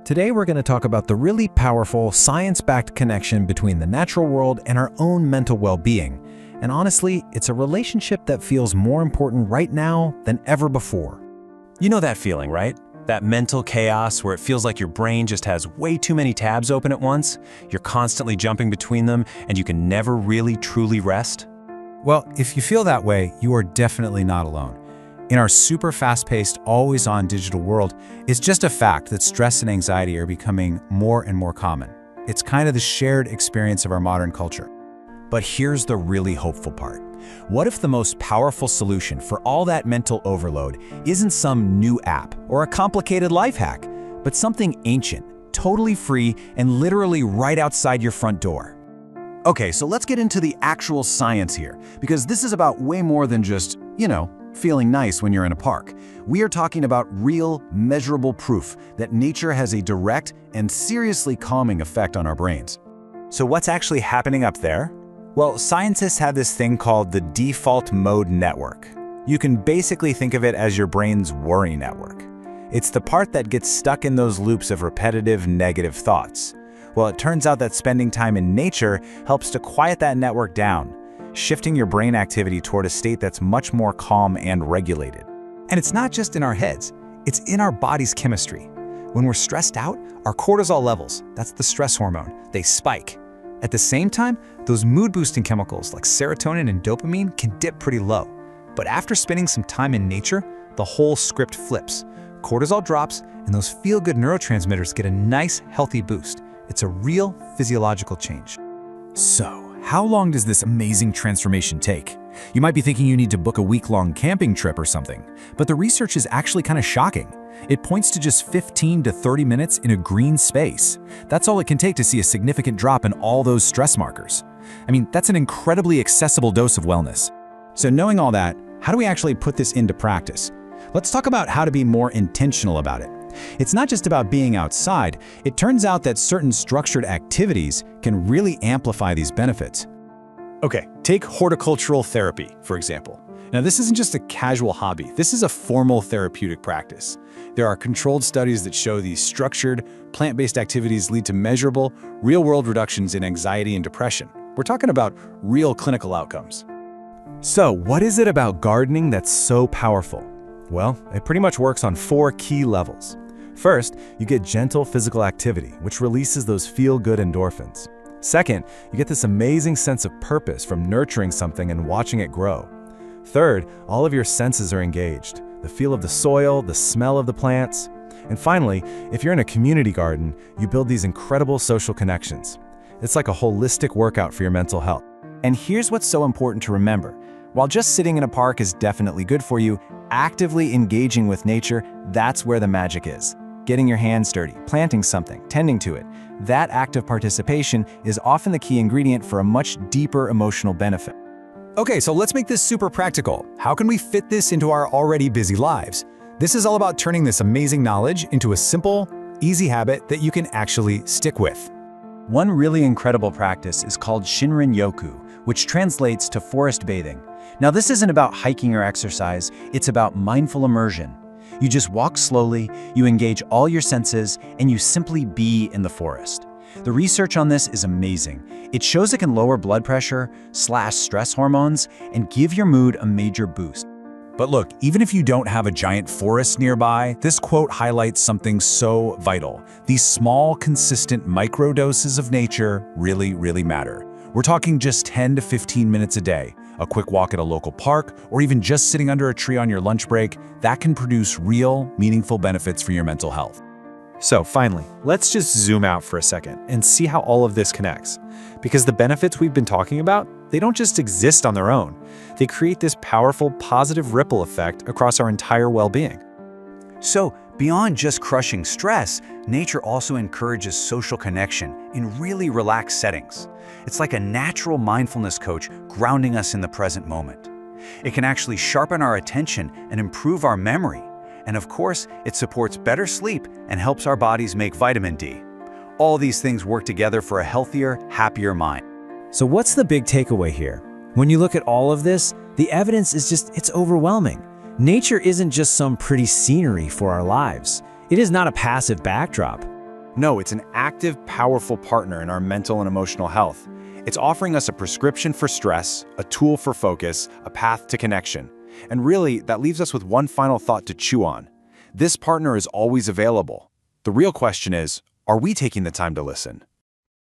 Today we're going to talk about the really powerful, science-backed connection between the natural world and our own mental well-being. And honestly, it's a relationship that feels more important right now than ever before. You know that feeling, right? That mental chaos where it feels like your brain just has way too many tabs open at once. You're constantly jumping between them, and you can never really truly rest. Well, if you feel that way, you are definitely not alone. In our super fast-paced, always-on digital world, it's just a fact that stress and anxiety are becoming more and more common. It's kind of the shared experience of our modern culture. But here's the really hopeful part. What if the most powerful solution for all that mental overload isn't some new app or a complicated life hack, but something ancient, totally free, and literally right outside your front door? Okay, so let's get into the actual science here, because this is about way more than just, feeling nice when you're in a park. We are talking about real, measurable proof that nature has a direct and seriously calming effect on our brains. So what's actually happening up there? Well, scientists have this thing called the default mode network. You can basically think of it as your brain's worry network. It's the part that gets stuck in those loops of repetitive negative thoughts. Well, it turns out that spending time in nature helps to quiet that network down, shifting your brain activity toward a state that's much more calm and regulated. And it's not just in our heads, it's in our body's chemistry. When we're stressed out, our cortisol levels, that's the stress hormone, they spike. At the same time, those mood-boosting chemicals like serotonin and dopamine can dip pretty low. But after spending some time in nature, the whole script flips. Cortisol drops, and those feel-good neurotransmitters get a nice, healthy boost. It's a real physiological change. So, how long does this amazing transformation take? You might be thinking you need to book a week-long camping trip or something, but the research is actually kind of shocking. It points to just 15 to 30 minutes in a green space. That's all it can take to see a significant drop in all those stress markers. I mean, that's an incredibly accessible dose of wellness. So knowing all that, how do we actually put this into practice? Let's talk about how to be more intentional about it. It's not just about being outside. It turns out that certain structured activities can really amplify these benefits. Okay, take horticultural therapy, for example. Now, this isn't just a casual hobby. This is a formal therapeutic practice. There are controlled studies that show these structured, plant-based activities lead to measurable, real-world reductions in anxiety and depression. We're talking about real clinical outcomes. So, what is it about gardening that's so powerful? Well, it pretty much works on 4 key levels. First, you get gentle physical activity, which releases those feel-good endorphins. Second, you get this amazing sense of purpose from nurturing something and watching it grow. Third, all of your senses are engaged. The feel of the soil, the smell of the plants. And finally, if you're in a community garden, you build these incredible social connections. It's like a holistic workout for your mental health. And here's what's so important to remember. While just sitting in a park is definitely good for you, actively engaging with nature, that's where the magic is. Getting your hands dirty, planting something, tending to it. That active participation is often the key ingredient for a much deeper emotional benefit. Okay, so let's make this super practical. How can we fit this into our already busy lives? This is all about turning this amazing knowledge into a simple, easy habit that you can actually stick with. One really incredible practice is called Shinrin-yoku, which translates to forest bathing. Now, this isn't about hiking or exercise, it's about mindful immersion. You just walk slowly, you engage all your senses, and you simply be in the forest. The research on this is amazing. It shows it can lower blood pressure, slash stress hormones, and give your mood a major boost. But look, even if you don't have a giant forest nearby, this quote highlights something so vital. These small, consistent microdoses of nature really, really matter. We're talking just 10 to 15 minutes a day. A quick walk at a local park, or even just sitting under a tree on your lunch break, that can produce real, meaningful benefits for your mental health. So finally, let's just zoom out for a second and see how all of this connects. Because the benefits we've been talking about, they don't just exist on their own. They create this powerful, positive ripple effect across our entire well-being. So, beyond just crushing stress, nature also encourages social connection in really relaxed settings. It's like a natural mindfulness coach grounding us in the present moment. It can actually sharpen our attention and improve our memory. And of course, it supports better sleep and helps our bodies make vitamin D. All these things work together for a healthier, happier mind. So what's the big takeaway here? When you look at all of this, the evidence is it's overwhelming. Nature isn't just some pretty scenery for our lives. It is not a passive backdrop. No, it's an active, powerful partner in our mental and emotional health. It's offering us a prescription for stress, a tool for focus, a path to connection. And really, that leaves us with one final thought to chew on. This partner is always available. The real question is, are we taking the time to listen?